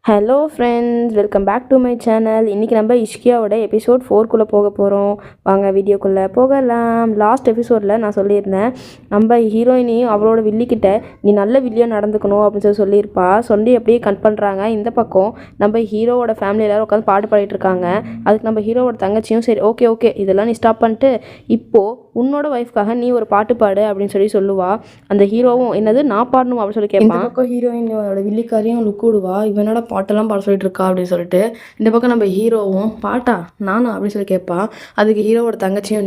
Hello friends, welcome back to my channel. இன்றைக்கி நம்ம இஷ்கியாவோட episode 4 போக போகிறோம். வாங்க வீடியோக்குள்ளே போகலாம். லாஸ்ட் எபிசோடில் நான் சொல்லியிருந்தேன், நம்ம ஹீரோயினையும் அவளோட வில்லிக்கிட்ட நீ நல்ல வில்லியாக நடந்துக்கணும் அப்படின்னு சொல்லியிருப்பா. சொல்லி அப்படியே கட் பண்ணுறாங்க. இந்த பக்கம் நம்ம ஹீரோவோட ஃபேமிலி எல்லோரும் உட்காந்து பாட்டு பாடிட்டு இருக்காங்க. அதுக்கு நம்ம ஹீரோவோட தங்கச்சியும் சரி ஓகே இதெல்லாம் நீ ஸ்டாப் பண்ணிட்டு இப்போது உன்னோட ஒய்ஃப்காக நீ ஒரு பாட்டு பாடு அப்படின்னு சொல்லுவா. அந்த ஹீரோவும் என்னது நான் பாடணும் அப்படின்னு சொல்லி கேட்பான். இந்த பக்கம் ஹீரோயினோட வில்லிக்காரையும் லுக் விடுவா, இவனோட பாட்டெல்லாம் பாட சொல்லிட்டு இருக்கா அப்படின்னு சொல்லிட்டு. இந்த பக்கம் நம்ம ஹீரோவும் பாட்டா நானா அப்படின்னு சொல்லி கேட்பா. அதுக்கு ஹீரோவோட தங்கச்சியும்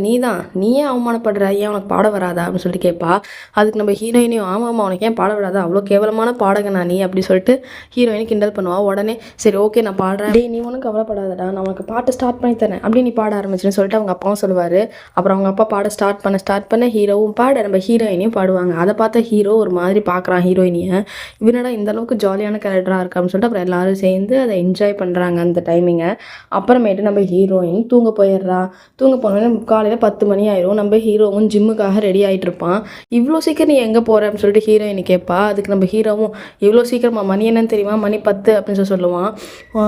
நீயே அவமானப்படுற, ஏன் உனக்கு பாட வராதா அப்படின்னு சொல்லிட்டு கேட்பா. அதுக்கு நம்ம ஹீரோயினையும் ஆமாம் உனக்கு ஏன் பாட வராதா, அவ்வளோ கேவலமான பாடகனா நீ அப்படின்னு சொல்லிட்டு ஹீரோயினை கிண்டல் பண்ணுவா. உடனே சரி ஓகே நான் பாடுறேன், டே நீ ஒன்றும் கவலைப்படாதடா, நான் உனக்கு பாட்டு ஸ்டார்ட் பண்ணி தரேன் அப்படியே நீ பாட ஆரம்பிச்சுன்னு சொல்லிட்டு அவங்க அப்பாவும் சொல்லுவார். அப்புறம் அவங்க அப்பா பாட ஸ்டார்ட் பண்ண ஹீரோவும் பாட நம்ம ஹீரோயினையும் பாடுவாங்க. அதை பார்த்த ஹீரோ ஒரு மாதிரி பார்க்குறான் ஹீரோயினியை, இவனடா இந்த அளவுக்கு ஜாலியான கேரக்டராக இருக்கா அப்படின்னு சொல்லிட்டு அப்புறம் எல்லாரும் சேர்ந்து அதை என்ஜாய் பண்ணுறாங்க அந்த டைமிங்கை. அப்புறமேட்டு நம்ம ஹீரோயின் தூங்க போயிடுறா. தூங்க போனோடனே காலையில் 10 மணி ஆயிரும். நம்ம ஹீரோவும் ஜிம்முக்காக ரெடி ஆகிட்டு இருப்பான். இவ்வளோ சீக்கிரம் நீ எங்கே போகிற அப்படின்னு சொல்லிட்டு ஹீரோயினி கேட்பா. அதுக்கு நம்ம ஹீரோவும் இவ்வளோ சீக்கிரமா, மணி என்னன்னு தெரியுமா, மணி 10 அப்படின்னு சொல்லுவான்.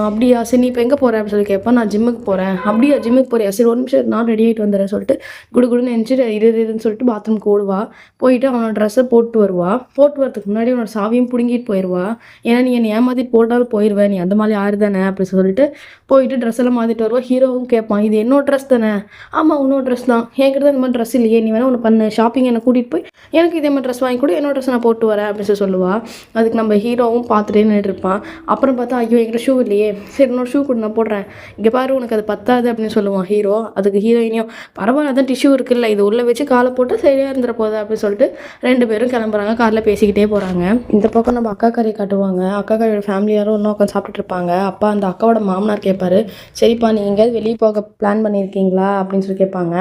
அப்படியா சரி நீ இப்போ எங்கே போகிற அப்படின்னு சொல்லி கேட்பான். நான் ஜிம்முக்கு போகிறேன். அப்படியா ஜிம்முக்கு போறியா, சரி ஒரு நிமிஷம் நான் ரெடி ஆகிட்டு வந்துடுறேன் சொல்லிட்டு குடுன்னு நினச்சிட்டு இருன்னு சொல்லிட்டு பாத்ரூம்க்கு ஓடுவா. போயிட்டு அவனோட ட்ரெஸ்ஸை போட்டு வருவா. போட்டு வரதுக்கு முன்னாடி அவனோட சாவியும் பிடுங்கிட்டு போயிடுவா. ஏன்னா நீ என்னை ஏமாத்திட்டு போட்டாலும் போயிடுவேன், நீ அந்த மாதிரி ஆறு தானே அப்படின்னு சொல்லிட்டு போயிட்டு ட்ரெஸ் எல்லாம் மாற்றிட்டு வருவா. ஹீரோவும் கேட்பான் இது என்னோட ட்ரெஸ் தானே, ஆமாம் உன்னோட ட்ரெஸ் தான், என்கிட்ட இந்த மாதிரி ட்ரெஸ் இல்லையே, நீ வேணா ஒன்று பண்ணு, ஷாப்பிங் என்னை கூட்டிகிட்டு போய் எனக்கு இதே மாதிரி ட்ரெஸ் வாங்கி கூட என்னோட ட்ரெஸ் நான் போட்டு வரேன் அப்படின்னு சொல்லுவா. அதுக்கு நம்ம ஹீரோவும் பார்த்துட்டே நின்றுட்டு இருப்பான். அப்புறம் பார்த்தா ஐயோ என்கிட்ட ஷூ இல்லையே, சரி என்னோட ஷூ கூட நான் போடுறேன், இங்கே பாரு உனக்கு அது பத்தாது அப்படின்னு சொல்லுவான் ஹீரோ. அதுக்கு ஹீரோயினியும் பரவாயில்ல அதான் டிஷ்யூ இருக்குல்ல, இது உள்ளே வச்சு காலை போட்டால் சரியாக இருந்துட போகுது அப்படின்னு சொல்லிட்டு 2 பேரும் கிளம்புறாங்க. காரில் பேசிக்கிட்டே போகிறாங்க. இந்த பக்கம் நம்ம அக்கா கறி காட்டுவாங்க. அக்கா கறியோட ஃபேமிலி யாரும் இன்னும் உட்காந்து சாப்பிட்டுட்டு இருப்பாங்க. அப்பா அந்த அக்காவோட மாமனார் கேட்பாரு, சரிப்பா நீ எங்கேயாவது வெளியே போக பிளான் பண்ணியிருக்கீங்களா அப்படின்னு சொல்லி கேட்பாங்க.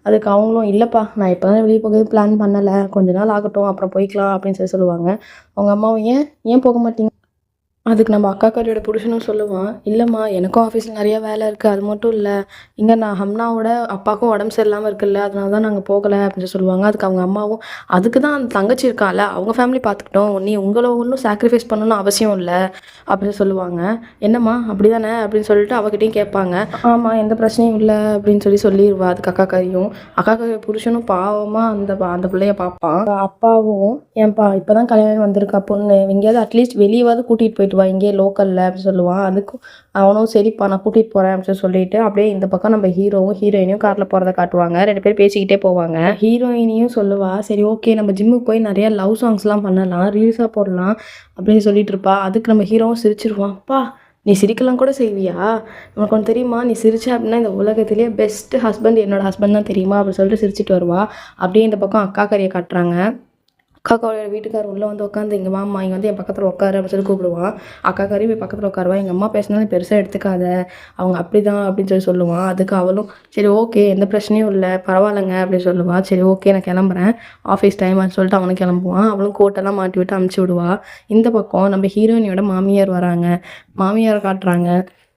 அதுக்கு அவங்களும் இல்லைப்பா நான் இப்போ தான் வெளியே போக பிளான் பண்ணலை, கொஞ்ச நாள் ஆகட்டும் அப்புறம் போய்க்கலாம் அப்படின்னு சொல்லுவாங்க. அவங்க அம்மாவும் ஏன் போக மாட்டீங்க. அதுக்கு நம்ம அக்கா கறியோட புருஷனும் சொல்லுவான், இல்லைம்மா எனக்கும் ஆஃபீஸில் நிறையா வேலை இருக்குது, அது மட்டும் இல்லை இங்கே நான் ஹம்னாவோட அப்பாவுக்கும் உடம்பு சரியில்லாமல் இருக்குல்ல, அதனால தான் நாங்கள் போகலை அப்படின்னு சொல்லுவாங்க. அதுக்கு அவங்க அம்மாவும் அதுக்கு தான் அந்த தங்கச்சி இருக்கால அவங்க ஃபேமிலி பார்த்துக்கிட்டோம், நீ உங்களை ஒன்றும் சாக்ரிஃபைஸ் பண்ணணும்னு அவசியம் இல்லை அப்படின்னு சொல்லுவாங்க. என்னம்மா அப்படி தானே அப்படின்னு சொல்லிட்டு அவகிட்டையும் கேட்பாங்க. ஆமாம் எந்த பிரச்சனையும் இல்லை அப்படின்னு சொல்லிடுவா. அதுக்கு அக்கா கறியும் அக்கா கறி புருஷனும் பாவமாக அந்த பிள்ளைய பார்ப்பான். அப்பாவும் ஏன்பா இப்போ தான் கல்யாணம் வந்திருக்கா பொண்ணு, எங்கேயாவது அட்லீஸ்ட் வெளியேவாது கூட்டிகிட்டு போயிட்டு இங்கே லோக்கலில் அப்படின்னு சொல்லுவான். அதுக்கும் அவனும் சரிப்பா நான் கூட்டிகிட்டு போகிறேன் அப்படின்னு சொல்லிட்டு அப்படியே இந்த பக்கம் நம்ம ஹீரோவும் ஹீரோயினையும் காரில் போகிறத காட்டுவாங்க. 2 பேர் பேசிக்கிட்டே போவாங்க. ஹீரோயினையும் சொல்லுவா சரி ஓகே நம்ம ஜிம்முக்கு போய் நிறையா லவ் சாங்ஸ்லாம் பண்ணலாம், ரீல்ஸாக போடலாம் அப்படின்னு சொல்லிட்டு இருப்பா. அதுக்கு நம்ம ஹீரோவும் சிரிச்சிருவான். அப்பா நீ சிரிக்கலாம் கூட செய்வியா, உனக்கு ஒன்று தெரியுமா, நீ சிரிச்சா அப்படின்னா இந்த உலகத்திலேயே பெஸ்ட் ஹஸ்பண்ட் என்னோட ஹஸ்பண்ட் தான் தெரியுமா அப்படின்னு சொல்லிட்டு சிரிச்சிட்டு வருவா. அப்படியே இந்த பக்கம் அக்கா கறியை காட்டுறாங்க. அக்காவோட வீட்டுக்காரர் உள்ளே வந்து உட்காந்து இங்கே வாமா இங்கே வந்து என் பக்கத்தில் உட்காரு அப்படின்னு சொல்லி கூப்பிடுவான். அக்கா கறி போய் பக்கத்தில் உட்காருவா. எங்கள் அம்மா பேசினாலும் பெருசாக எடுத்துக்காத, அவங்க அப்படி தான் அப்படின்னு சொல்லுவான். அதுக்கு அவளும் சரி ஓகே எந்த பிரச்சனையும் இல்லை பரவாயில்லைங்க அப்படின்னு சொல்லுவாள். சரி ஓகே நான் கிளம்புறேன் ஆஃபீஸ் டைம்னு சொல்லிட்டு அவனும் கிளம்புவான். அவளும் கோட்டெல்லாம் மாட்டி விட்டு அமுச்சு விடுவா. இந்த பக்கம் நம்ம ஹீரோயினியோட மாமியார் வராங்க. மாமியாரை காட்டுறாங்க.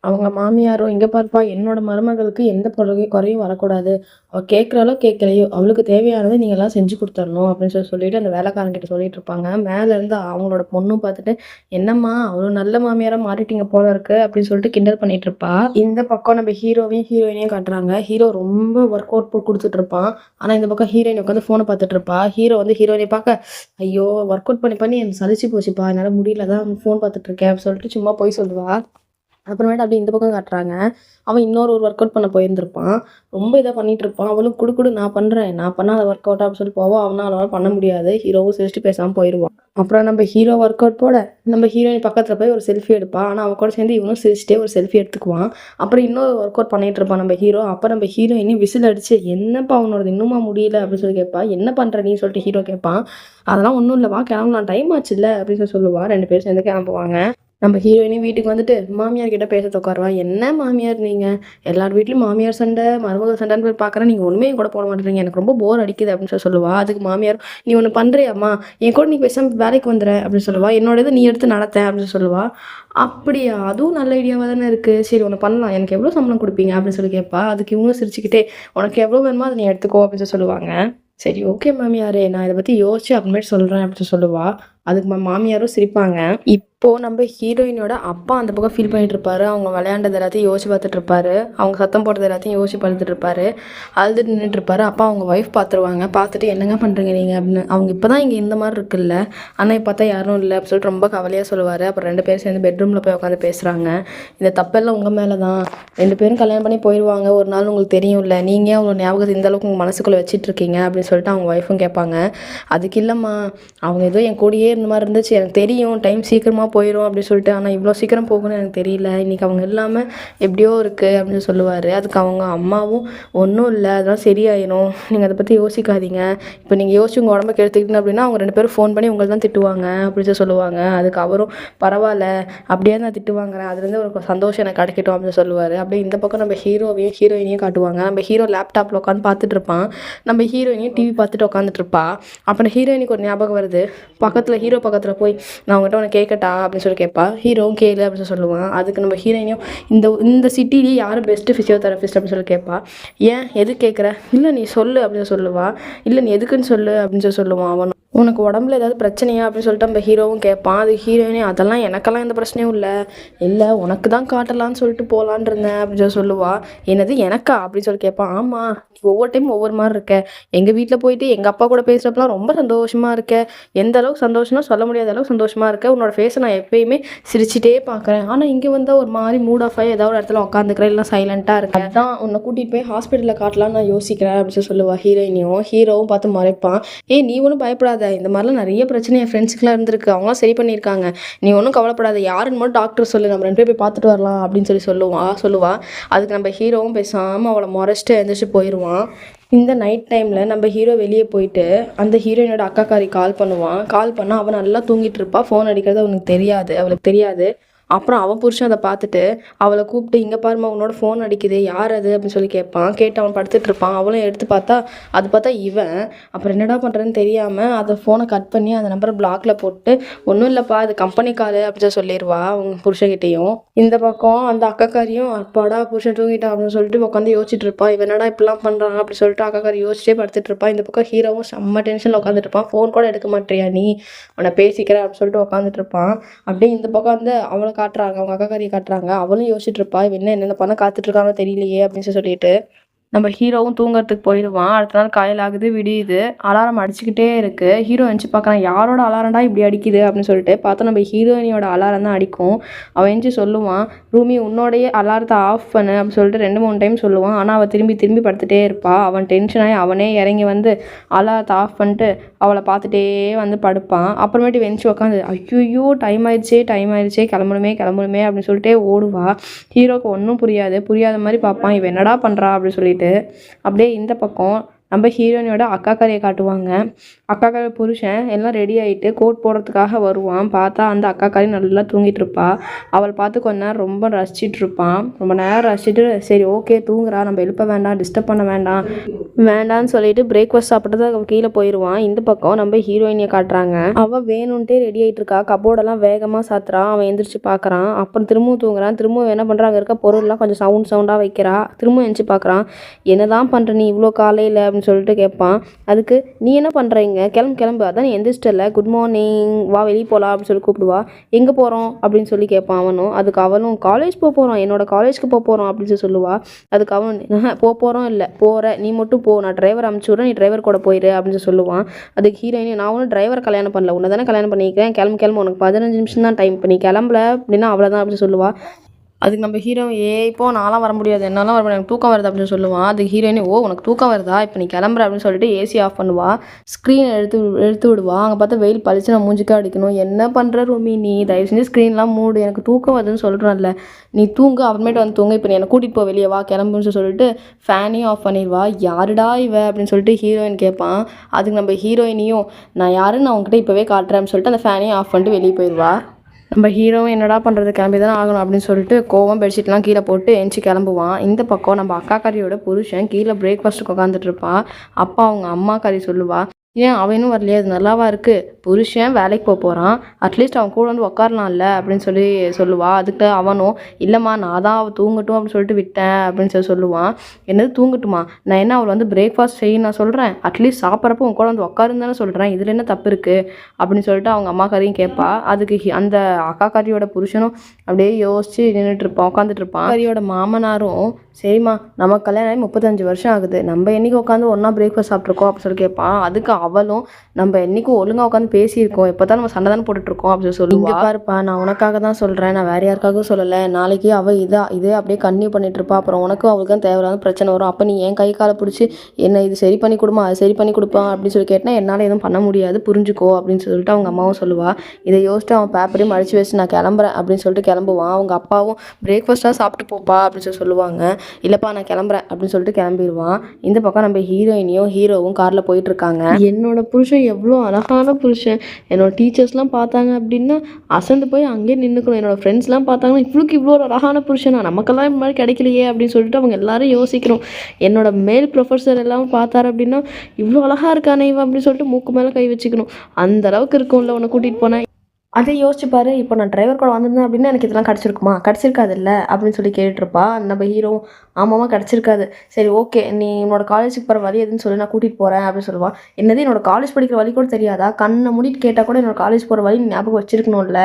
அவங்க மாமியாரும் இங்கே பார்ப்பா என்னோட மருமகளுக்கு எந்த குறையும் வரக்கூடாது, அவள் கேட்குறாலோ கேட்கலையோ அவளுக்கு தேவையானதை நீங்கள்லாம் செஞ்சு கொடுத்துடணும் அப்படின்னு சொல்லிட்டு அந்த வேலைக்காரங்கிட்ட சொல்லிட்டு இருப்பாங்க. மேலேருந்து அவங்களோட பொண்ணும் பார்த்துட்டு என்னம்மா அவ்வளோ நல்ல மாமியாராக மாறிட்டீங்க போல இருக்கு அப்படின்னு சொல்லிட்டு கிண்டல் பண்ணிட்டு இருப்பா. இந்த பக்கம் நம்ம ஹீரோவையும் ஹீரோயினையும் காட்டுறாங்க. ஹீரோ ரொம்ப ஒர்க் அவுட் கொடுத்துட்டு இருப்பான். ஆனால் இந்த பக்கம் ஹீரோயின் உட்காந்து ஃபோனை பார்த்துட்டு இருப்பா. ஹீரோ வந்து ஹீரோயினை பார்க்க ஐயோ ஒர்க் அவுட் பண்ணி எனக்கு சலிச்சு போச்சுப்பா, என்னால் முடியல தான் ஃபோன் பார்த்துட்டு இருக்கேன் அப்படின்னு சொல்லிட்டு சும்மா போய் சொல்லுவா. அப்புறமேட்டு அப்படி இந்த பக்கம் காட்டுறாங்க. அவன் இன்னொரு ஒர்க் அவுட் பண்ண போயிருந்திருப்பான். ரொம்ப இதாக பண்ணிட்டு இருப்பான். அவளும் குடு நான் பண்ணுறேன், நான் பண்ணாத ஒர்க் அவுட் அப்படின்னு சொல்லி போவோம். அவனால் பண்ண முடியாது. ஹீரோவும் சிரிச்சுட்டு பேசாமல் போயிடுவான். அப்புறம் நம்ம ஹீரோ ஒர்க் அவுட் போட நம்ம ஹீரோயின் பக்கத்தில் போய் ஒரு செல்ஃபி எடுப்பான். ஆனால் அவன் கூட சேர்ந்து இவனும் சிரிச்சிட்டே ஒரு செல்ஃபி எடுத்துக்குவான். அப்புறம் இன்னொரு ஒர்க் அவுட் பண்ணிட்டு இருப்பான் நம்ம ஹீரோ. அப்போ நம்ம ஹீரோயினையும் விசில் அடிச்சு என்னப்பா அவனோட இன்னுமா முடியல அப்படின்னு சொல்லி கேட்பா. என்ன பண்ணுற நீ சொல்லிட்டு ஹீரோ கேட்பான். அதெல்லாம் ஒன்றும் இல்லைவா கிளம்பலாம் டைம் ஆச்சு இல்லை அப்படின்னு சொல்லுவா. 2 பேரும் சேர்ந்து கிளம்புவாங்க. நம்ம ஹீரோயினும் வீட்டுக்கு வந்துட்டு மாமியார் கிட்ட பேச உட்காருவா. என்ன மாமியார் நீங்கள் எல்லார் வீட்லையும் மாமியார் சண்டை மருமகள் சண்டைன்னு போய் பார்க்குறேன், நீங்கள் ஒன்றுமே கூட போட மாட்டேறீங்க, எனக்கு ரொம்ப போர் அடிக்குது அப்படின்னு சொல்லுவா. அதுக்கு மாமியார் நீ ஒன்று பண்ணுறியாம்மா, என் கூட நீ பேசாமல் வேலைக்கு வந்துடுற அப்படின்னு சொல்லுவா. என்னோட இதை நீ எடுத்து நடத்த அப்படின்னு சொல்லுவா. அப்படியா அதுவும் நல்ல ஐடியாவாக தானே இருக்குது, சரி ஒன்று பண்ணலாம், எனக்கு எவ்வளோ சம்பளம் கொடுப்பீங்க அப்படின்னு சொல்லி கேட்பா. அதுக்கு இவங்களும் சிரிச்சுக்கிட்டே உனக்கு எவ்வளோ வேணுமோ அதை நீ எடுத்துக்கோ அப்படின்னு சொல்லுவாங்க. சரி ஓகே மாமியாரே நான் இதை பற்றி யோசிச்சு அப்புறமேட்டு சொல்கிறேன் அப்படின்னு சொல்லுவா. அதுக்கு மாமியாரும் சிரிப்பாங்க. இப்போது நம்ம ஹீரோயினோட அப்பா அந்த பக்கம் ஃபீல் பண்ணிட்டு இருப்பாரு. அவங்க விளையாண்டது எல்லாத்தையும் யோசிச்சு பார்த்துட்டு இருப்பாரு. அவங்க சத்தம் போடுறது எல்லாத்தையும் யோசிச்சு பார்த்துட்டு இருப்பாரு. அழுதுட்டு நின்றுட்டு இருப்பாரு. அப்பா அவங்க ஒய்ஃப் பார்த்துருவாங்க. பார்த்துட்டு என்னங்க பண்ணுறீங்க நீங்கள் அப்படின்னு. அவங்க இப்போ தான் இங்கே இந்த மாதிரி இருக்குல்ல, ஆனால் பார்த்தா யாரும் இல்லை அப்படின்னு சொல்லிட்டு ரொம்ப கவலையாக சொல்லுவார். அப்புறம் 2 பேரும் சேர்ந்து பெட்ரூமில் போய் உட்காந்து பேசுகிறாங்க. இந்த தப்பெல்லாம் உங்கள் மேலே தான். 2 பேரும் கல்யாணம் பண்ணி போயிடுவாங்க ஒரு நாள், உங்களுக்கு தெரியும்ல, நீங்கள் அவ்வளோ ஞாபகத்தை இந்த அளவுக்கு உங்கள் மனசுக்குள்ளே வச்சிட்ருக்கீங்க அப்படின்னு சொல்லிட்டு அவங்க ஒய்ஃபும் கேட்பாங்க. அதுக்கு இல்லைம்மா, அவங்க ஏதோ என் கூடயே இருந்த மாதிரி இருந்துச்சு, எனக்கு தெரியும் டைம் சீக்கிரமாக போயிடும் அப்படின்னு சொல்லிட்டு, ஆனால் இவ்வளோ சீக்கிரம் போகணும்னு எனக்கு தெரியல, இன்றைக்கி அவங்க இல்லாமல் எப்படியோ இருக்குது அப்படின்னு சொல்லுவார். அதுக்கு அவங்க அம்மாவும் ஒன்றும் இல்லை, அதெல்லாம் சரியாயிடும், நீங்கள் அதை பற்றி யோசிக்காதீங்க, இப்போ நீங்கள் யோசிச்சு உங்கள் உடம்பை கெடுத்துக்கிட்டீங்க அப்படின்னா அவங்க 2 பேரும் ஃபோன் பண்ணி உங்களை தான் திட்டுவாங்க அப்படின்னு சொல்லுவாங்க. அதுக்கு அவரும் பரவாயில்ல, அப்படியே நான் திட்டு வாங்குறேன், அதுலேருந்து ஒரு சந்தோஷம் எனக்கு கிடைக்கட்டும் அப்படின்னு சொல்லுவார். அப்படியே இந்த பக்கம் நம்ம ஹீரோவையும் ஹீரோயினையும் காட்டுவாங்க. நம்ம ஹீரோ லேப்டாப்பில் உட்காந்து பார்த்துட்டு இருப்பான், நம்ம ஹீரோயினையும் டிவி பார்த்துட்டு உட்காந்துட்டு இருப்பா. அப்புறம் ஹீரோயினுக்கு ஒரு ஞாபகம் வருது. ஹீரோ பக்கத்தில் போய் நான் உங்கள்கிட்ட உனக்கு கேட்கட்டா அப்படின்னு சொல்லி கேட்பா. ஹீரோவும் கேளு அப்படின்னு சொல்லுவான். அதுக்கு நம்ம ஹீரோயினையும் இந்த சிட்டிலேயே யார் பெஸ்ட்டு ஃபிசியோதெரபிஸ்ட் அப்படின்னு சொல்லி கேட்பா. ஏன் எது கேட்குற, இல்லை நீ சொல்லு அப்படின்னு சொல்லுவா. இல்லை நீ எதுக்குன்னு சொல்லு அப்படின்னு சொல்லுவான். அவன் உனக்கு உடம்புல ஏதாவது பிரச்சனையா அப்படின்னு சொல்லிட்டு நம்ம ஹீரோவும் கேட்பான். அது ஹீரோயினே அதெல்லாம் எனக்கெல்லாம் எந்த பிரச்சனையும் இல்லை உனக்கு தான் காட்டலான்னு சொல்லிட்டு போகலான் இருந்தேன் அப்படின்னு சொல்லுவா. என்னது எனக்கா அப்படின்னு சொல்லி கேட்பான். ஆமாம், ஒவ்வொரு டைம் ஒவ்வொரு மாதிரி இருக்க, எங்கள் வீட்டில் போயிட்டு எங்கள் அப்பா கூட பேசுகிறப்பெல்லாம் ரொம்ப சந்தோஷமாக இருக்க, எந்த அளவுக்கு சந்தோஷம்னா சொல்ல முடியாத அளவுக்கு சந்தோஷமாக இருக்க, உன்னோட ஃபேஸை நான் எப்பயுமே சிரிச்சிட்டே பார்க்குறேன், ஆனால் இங்கே வந்தால் ஒரு மாதிரி மூட் ஆஃப் ஆகி ஏதாவது ஒரு இடத்துல உட்காந்துக்கிறேன், இல்லை சைலண்ட்டாக இருக்கேன், அதான் உன்னை கூட்டிகிட்டு போய் ஹாஸ்பிட்டலில் காட்டலான்னு நான் யோசிக்கிறேன் அப்படின்னு சொல்லுவா ஹீரோயினியும். ஹீரோவும் பார்த்து மறைப்பான். நீ ஒன்றும் பயப்படாத, இந்த மாதிரிலாம் நிறைய பிரச்சனை என் ஃப்ரெண்ட்ஸுக்குலாம் இருந்திருக்கு, அவங்களாம் சரி பண்ணியிருக்காங்க, நீ ஒன்றும் கவலைப்படாத, யாருன்னு மட்டும் டாக்டர் சொல்லு, நம்ம 2 பேர் போய் பார்த்துட்டு வரலாம் அப்படின்னு சொல்லுவா. அதுக்கு நம்ம ஹீரோவும் பேசாமல் அவளை முறைச்சிட்டு எழுந்திரிச்சு போயிடுவான். இந்த நைட் டைமில் நம்ம ஹீரோ வெளியே போயிட்டு அந்த ஹீரோயினோட அக்காக்காரி கால் பண்ணுவான். கால் பண்ணால் அவன் நல்லா தூங்கிட்டு இருப்பா. ஃபோன் அடிக்கிறது அவளுக்கு தெரியாது. அப்புறம் அவன் புருஷன் அதை பார்த்துட்டு அவளை கூப்பிட்டு, இங்கே பாருமா உன்னோட ஃபோன் அடிக்குது, யார் அது அப்படின்னு சொல்லி கேட்பான். கேட்டு அவன் படுத்துட்டு இருப்பான். அவளும் எடுத்து பார்த்தா இவன். அப்புறம் என்னடா பண்ணுறதுன்னு தெரியாமல் அதை ஃபோனை கட் பண்ணி அந்த நம்பரை பிளாக்ல போட்டு, ஒன்றும் இல்லைப்பா அது கம்பெனி கால் அப்படின்னு சொல்லிடுவா அவங்க புருஷன்கிட்டையும். இந்த பக்கம் அந்த அக்காக்காரியும் அப்பாடா புருஷன் தூங்கிட்டான் அப்படின்னு சொல்லிட்டு உட்காந்து யோசிச்சுட்டு இருப்பான். இவனடா இப்படிலாம் பண்ணுறான் அப்படின்னு சொல்லிட்டு அக்காக்காரி யோசிச்சே படுத்துட்டு இருப்பான். இந்த பக்கம் ஹீரோவும் செம்ம டென்ஷனில் உட்காந்துட்டு இருப்பான். ஃபோன் கூட எடுக்க மாட்டேறியா நீ, அவனை பேசிக்கிறேன் அப்படின்னு சொல்லிட்டு உட்காந்துட்டு இருப்பான். அப்படியே இந்த பக்கம் வந்து அவளை காட்டுறாங்க, அவங்க அக்காக்காரியை காட்டுறாங்க. அவளும் யோசிச்சுட்டு இருப்பா, என்னென்ன பண்ண காத்துட்டு இருக்காங்க தெரியலையே அப்படின்னு சொல்லிட்டு. நம்ம ஹீரோவும் தூங்குறதுக்கு போயிடுவான். அடுத்த நாள் காலையில் ஆகுது, விடியுது, அலாரம் அடிச்சுக்கிட்டே இருக்குது. ஹீரோ எந்திச்சு பார்க்குறான், யாரோட அலாரம்டா இப்படி அடிக்குது அப்படின்னு சொல்லிட்டு பார்த்தா நம்ம ஹீரோயினியோட அலாரம் தான் அடிக்கும். அவன் எந்திச்சு சொல்லுவான், ரூமி உன்னோடைய அலாரத்தை ஆஃப் பண்ணு அப்படின்னு சொல்லிட்டு 2-3 டைம் சொல்லுவான். ஆனால் அவள் திரும்பி படுத்துகிட்டே இருப்பாள். அவன் டென்ஷனாகி அவனே இறங்கி வந்து அலாரத்தை ஆஃப் பண்ணிட்டு அவளை பார்த்துட்டே வந்து படுப்பான். அப்புறமேட்டு வெஞ்சி உட்காந்து ஐயோ டைம் ஆயிடுச்சே கிளம்பணுமே அப்படின்னு சொல்லிட்டே ஓடுவா. ஹீரோக்கு ஒன்றும் புரியாத மாதிரி பார்ப்பான், இவன் என்னடா பண்ணுறா அப்படின்னு சொல்லிட்டு. அப்படியே இந்த பக்கம் நம்ம ஹீரோயினோட அக்காக்காரியை காட்டுவாங்க. அக்காக்காரி புருஷன் எல்லாம் ரெடி ஆகிட்டு கோட் போடுறதுக்காக வருவான். பார்த்தா அந்த அக்காக்காரி நல்லா தூங்கிட்டு இருப்பா. அவள் பார்த்து கொஞ்ச நேரம் ரொம்ப ரசிச்சுட்டு சரி ஓகே தூங்குறா, நம்ம எழுப்ப வேண்டாம், டிஸ்டர்ப் பண்ண வேண்டாம்னு சொல்லிட்டு பிரேக்ஃபாஸ்ட் சாப்பிட்டு அவள் கீழே போயிடுவான். இந்த பக்கம் நம்ம ஹீரோயினியை காட்டுறாங்க. அவள் வேணும்ன்ட்டே ரெடி ஆகிட்டு இருக்கா. கபோர்டெல்லாம் வேகமாக சாத்துறான். அவன் எந்திரிச்சு பார்க்குறான். அப்புறம் திரும்பவும் தூங்குறான். திரும்பவும் என்ன பண்ணுறாங்க, இருக்க பொருள்லாம் கொஞ்சம் சவுண்டாக வைக்கிறா. திரும்பவும் எந்திரிச்சு பார்க்குறான். என்னதான் பண்ணுற நீ இவ்வளோ காலையில் அப்படின்னு சொல்லிட்டு கேட்பான். அதுக்கு நீ என்ன பண்ணுறீங்க, கிளம்பு அதான் நீ எந்திரிச்சிட்டல, குட் மார்னிங், வா வெளியே போகலாம் அப்படின்னு சொல்லி கூப்பிடுவா. எங்கே போகிறோம் அப்படின்னு சொல்லி கேட்பான் அவனும். அதுக்கு அவனும் காலேஜ் போகிறோம், என்னோட காலேஜ்க்கு போகிறோம் அப்படின்னு சொல்லுவா. அதுக்கு அவன் போகிறோம் இல்லை போகிற நீ மட்டும் போ, நான் டிரைவர் அனுப்பிச்சி விட்றேன், நீ டிரைவர் கூட போயிரு அப்படின்னு சொல்லுவான். அதுக்கு ஹீரோயினி, நான் ஒன்றும் டிரைவரை கல்யாணம் பண்ணல, உன்னை தானே கல்யாணம் பண்ணிக்கிறேன், கிளம்பு உனக்கு 15 நிமிஷம் தான் டைம், இப்போ நீ கிளம்பல அப்படின்னா அவ்வளோதான் அப்படின்னு சொல்லுவா. அதுக்கு நம்ம ஹீரோ இப்போ நான்லாம் வர முடியாது, என்னாலாம் வர முடியாது, எனக்கு தூக்கம் வருது அப்படின்னு சொல்லுவான். அதுக்கு ஹீரோயினி, உனக்கு தூக்கம் வருதா, இப்போ நீ கிளம்புற அப்படின்னு சொல்லிட்டு ஏசி ஆஃப் பண்ணுவா. ஸ்க்ரீனை எடுத்து விடுவா. அங்கே பார்த்தா வெயில் பழிச்சு நான் மூஞ்சிக்கா அடிக்கணும். என்ன பண்ணுற ரூமி, நீ தயவு செஞ்சு ஸ்க்ரீன்லாம் மூடு, எனக்கு தூக்கம் வருதுன்னு சொல்கிறேன்ல, நீ தூங்கு, அப்புறமேட்டு வந்து தூங்க, இப்போ நீ என்னை கூட்டிகிட்டு போ, வெளியே வா கிளம்புன்னு சொல்லிட்டு ஃபேனையும் ஆஃப் பண்ணிடுவா. யாருடா இவ அப்படின்னு சொல்லிட்டு ஹீரோயின் கேட்பான். அதுக்கு நம்ம ஹீரோயினியும், நான் யாருன்னு நான் உங்ககிட்ட இப்போவே காட்டுறேன் அப்படின்னு சொல்லிட்டு அந்த ஃபேனையும் ஆஃப் பண்ணிட்டு வெளியே போயிடுவா. நம்ம ஹீரோவும் என்னடா பண்ணுறது, கிளம்பி தானே ஆகணும் அப்படின்னு சொல்லிட்டு கோவம் பெட்ஷீட்லாம் கீழே போட்டு எந்திச்சு கிளம்புவான். இந்த பக்கம் நம்ம அக்காக்காரியோட புருஷன் கீழே பிரேக்ஃபாஸ்ட்டுக்கு உட்காந்துட்டு இருப்பான். அப்பா அவங்க அம்மா கறி சொல்லுவா, ஏன் அவன் இன்னும் வரலையா? இது நல்லாவா இருக்குது? புருஷன் வேலைக்கு போகிறான், அட்லீஸ்ட் அவன் கூட வந்து உட்காரலாம்ல அப்படின்னு சொல்லி சொல்லுவா. அதுக்கு அவனும் இல்லைம்மா நான் தான் அவள் தூங்கட்டும் அப்படின்னு சொல்லிட்டு விட்டேன் அப்படின்னு சொல்லுவான். என்னது தூங்கட்டுமா? நான் என்ன அவளை வந்து பிரேக்ஃபாஸ்ட் செய்ய நான் சொல்கிறேன், அட்லீஸ்ட் சாப்பிட்றப்போ உன் கூட வந்து உட்காருன்னு தானே சொல்கிறேன், இதில் என்ன தப்பு இருக்குது அப்படின்னு சொல்லிட்டு அவங்க அம்மாக்காரையும் கேட்பா. அதுக்கு அந்த அக்காக்காரியோட புருஷனும் அப்படியே யோசிச்சு நின்றுட்டு இருப்பான், உட்காந்துட்டு இருப்பான். அக்காரியோட மாமனாரும் சரிம்மா நமக்கு கல்யாணம் ஆகி 35 வருஷம் ஆகுது, நம்ம என்னைக்கு உட்காந்து ஒன்றா பிரேக்ஃபாஸ்ட் சாப்பிட்ருக்கோம் அப்படின்னு சொல்லி கேட்பான். அதுக்கு அவளும் நம்ம என்றைக்கும் ஒழுங்காக உட்காந்து பேசியிருக்கோம், இப்போ தான் நம்ம சண்டை தானே போட்டுட்ருக்கோம் அப்படின்னு சொல்லுவா. பாருப்பா நான் உனக்காக தான் சொல்கிறேன், நான் வேறு யாருக்காகவும் சொல்லலை. நாளைக்கு அவள் இதே அப்படியே கன்னியூ பண்ணிகிட்ருப்பா, அப்புறம் உனக்கும் அவளுக்கும் தேவையான பிரச்சனை வரும். அப்போ நீ என் கை காலை பிடிச்சி என்ன இது சரி பண்ணி கொடுமா அது சரி பண்ணி கொடுப்பான் அப்படின்னு சொல்லி கேட்டால் என்னால் எதுவும் பண்ண முடியாது, புரிஞ்சுக்கோ அப்படின்னு சொல்லிட்டு அவங்க அம்மாவும் சொல்லுவாள். இதை யோசிச்சுட்டு அவன் பேப்பரையும் மடித்து வச்சு நான் கிளம்புறேன் அப்படின்னு சொல்லிட்டு கிளம்புவான். அவங்க அப்பாவும் பிரேக்ஃபாஸ்ட்டாக சாப்பிட்டு போப்பா அப்படின்னு சொல்லுவாங்க. இல்லைப்பா நான் கிளம்புறேன் அப்படின்னு சொல்லிட்டு கிளம்பிடுவான். இந்த பக்கம் நம்ம ஹீரோயினியும் ஹீரோவும் காரில் போயிட்டுருக்காங்க. என்னோட புருஷன் எவ்வளோ அழகான புருஷன், என்னோடய டீச்சர்ஸ்லாம் பார்த்தாங்க அப்படின்னா அசந்து போய் அங்கேயே நின்றுக்கணும், என்னோடய ஃப்ரெண்ட்ஸ்லாம் பார்த்தாங்கன்னா இவ்வளோ ஒரு அழகான புருஷனா நமக்கெல்லாம் இந்த மாதிரி கிடைக்கலையே அப்படின்னு சொல்லிட்டு அவங்க எல்லாரும் யோசிக்கணும். என்னோட மேல் ப்ரொஃபஸர் எல்லாம் பார்த்தாரு அப்படின்னா இவ்வளோ அழகாக இருக்கானே இவன் அப்படின்னு சொல்லிட்டு மூக்கு மேலே கை வச்சுக்கணும். அந்த அளவுக்கு இருக்கும்ல உன்னை கூட்டிகிட்டு போனேன். அதை யோசிச்சுப்பாரு. இப்போ நான் டிரைவர் கூட வந்திருந்தேன் அப்படின்னா எனக்கு இதெல்லாம் கிடச்சிருக்குமா? கிடச்சிருக்காது இல்லை அப்படின்னு சொல்லி கேட்டுருப்பா. நம்ம ஹீரோ ஆமாம்மா கிடச்சிருக்காது. சரி ஓகே நீ என்னோட காலேஜுக்கு போகிற வழி எதுன்னு சொல்லி நான் கூட்டிகிட்டு போகிறேன் அப்படின்னு சொல்லுவாள். என்னது என்னோட காலேஜ் படிக்கிற வழி கூட தெரியாதா? கண்ணை மூடிட்டு கேட்டால் கூட என்னோட காலேஜ் போகிற வழி ஞாபகம் வச்சிருக்கணும்ல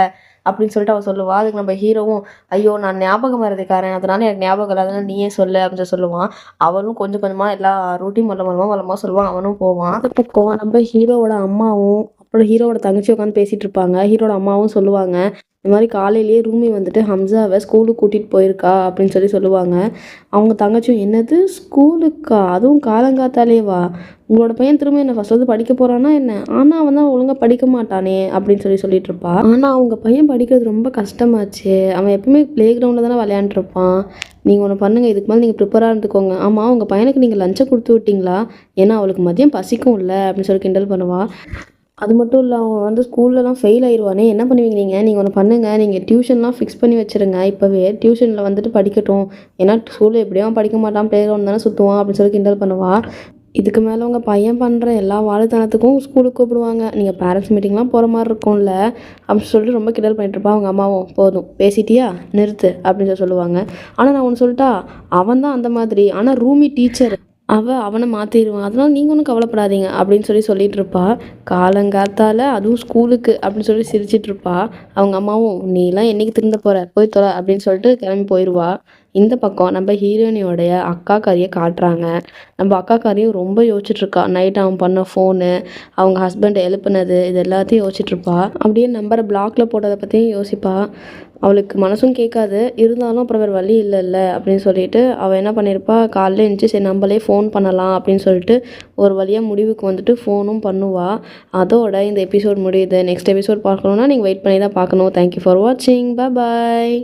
அப்படின்னு சொல்லிட்டு அவள் சொல்லுவாள். அதுக்கு நம்ம ஹீரோவும் ஐயோ நான் ஞாபகம் மறதிக்காரன், அதனால எனக்கு ஞாபகம் இல்லை, அதனால நீயே சொல்லு அப்படின்னு சொல்லுவான். அவனும் கொஞ்சம் கொஞ்சமாக எல்லா ரூட்டையும் வளமாக சொல்லுவான். அவனும் போவான். அந்த பக்கம் நம்ம ஹீரோவோட அம்மாவும் அப்புறம் ஹீரோவோட தங்கச்சி உட்காந்து பேசிகிட்டு இருப்பாங்க. ஹீரோட அம்மாவும் சொல்லுவாங்க இந்த மாதிரி காலையிலேயே ரூமி வந்துட்டு ஹம்சாவை ஸ்கூலுக்கு கூட்டிகிட்டு போயிருக்கா அப்படின்னு சொல்லுவாங்க. அவங்க தங்கச்சியும் என்னது ஸ்கூலுக்கா, அதுவும் காலங்காத்தாலேவா? உங்களோட பையன் திரும்ப என்ன ஃபஸ்ட் வந்து படிக்க போகிறான்னா என்ன? ஆனால் அவன் தான் ஒழுங்காக படிக்க மாட்டானே அப்படின்னு சொல்லிட்டு இருப்பா. ஆனால் அவங்க பையன் படிக்கிறது ரொம்ப கஷ்டமாச்சு, அவன் எப்பவுமே ப்ளே கிரவுண்டில் தானே விளையாண்டுருப்பான். நீங்கள் ஒன்று பண்ணுங்கள், இதுக்கு மேலே நீங்கள் ப்ரிப்பராக இருந்துக்கோங்க. ஆமாம் உங்கள் பையனுக்கு நீங்கள் லஞ்சை கொடுத்து விட்டிங்களா? ஏன்னா அவளுக்கு மதியம் பசிக்கும் இல்லை அப்படின்னு சொல்லி கிண்டல் பண்ணுவாள். அது மட்டும் இல்லை அவன் வந்து ஸ்கூல்லலாம் ஃபெயில் ஆயிடுவானே, என்ன பண்ணுவீங்க நீங்கள் ஒன்று பண்ணுங்கள், நீங்கள் டியூஷன்லாம் ஃபிக்ஸ் பண்ணி வச்சுருங்க. இப்போவே டியூஷனில் வந்துட்டு படிக்கட்டும், ஏன்னா ஸ்கூலில் எப்படியும் படிக்க மாட்டான், ப்ளே கிரவுண்ட் தானே சுற்றுவான் அப்படின்னு சொல்லி கிண்டல் பண்ணுவாள். இதுக்கு மேலே உங்கள் பையன் பண்ணுற எல்லா வாழுத்தனத்துக்கும் ஸ்கூலுக்கு கூப்பிடுவாங்க, நீங்கள் பேரண்ட்ஸ் மீட்டிங்லாம் போகிற மாதிரி இருக்கும்ல அப்படின்னு சொல்லிட்டு ரொம்ப கிண்டல் பண்ணிட்டுருப்பா. அவங்க அம்மாவும் போதும் பேசிட்டியா நிறுத்து அப்படின்னு சொல்லுவாங்க. ஆனால் நான் ஒன்று சொல்லிட்டா, அவன் தான் அந்த மாதிரி, ஆனால் ரூமி டீச்சர் அவனை மாற்றிடுவான், அதனால் நீங்கள் ஒன்றும் கவலைப்படாதீங்க அப்படின்னு சொல்லிட்டு இருப்பா. காலங்காத்தால் அதுவும் ஸ்கூலுக்கு அப்படின்னு சொல்லி சிரிச்சிட்டு இருப்பா. அவங்க அம்மாவும் நீலாம் என்றைக்கு திருந்த போகிற போய் தொலை அப்படின்னு சொல்லிட்டு கிளம்பி போயிடுவா. இந்த பக்கம் நம்ம ஹீரோயினியோடைய அக்காக்காரியை காட்டுறாங்க. நம்ம அக்காக்காரியும் ரொம்ப யோசிச்சுட்ருக்கா. நைட் அவன் பண்ண ஃபோனு, அவங்க ஹஸ்பண்ட் எழுப்புனது, இது எல்லாத்தையும் யோசிச்சுட்ருப்பா. அப்படியே நம்பரை பிளாக்ல போட்டதை பற்றியும் யோசிப்பா. அவளுக்கு மனசும் கேட்காது, இருந்தாலும் அப்புறம் வேறு வழி இல்லைல்ல அப்படின்னு சொல்லிட்டு அவள் என்ன பண்ணியிருப்பா, காலைல எழுந்துச்சி சரி நம்மளே ஃபோன் பண்ணலாம் அப்படின்னு சொல்லிட்டு ஒரு வழியாக முடிவுக்கு வந்துட்டு ஃபோனும் பண்ணுவாள். அதோட இந்த எபிசோட் முடியுது. நெக்ஸ்ட் எபிசோட் பார்க்கணுன்னா நீங்கள் வெயிட் பண்ணி தான் பார்க்கணும். தேங்க்யூ ஃபார் வாட்சிங். பாய்.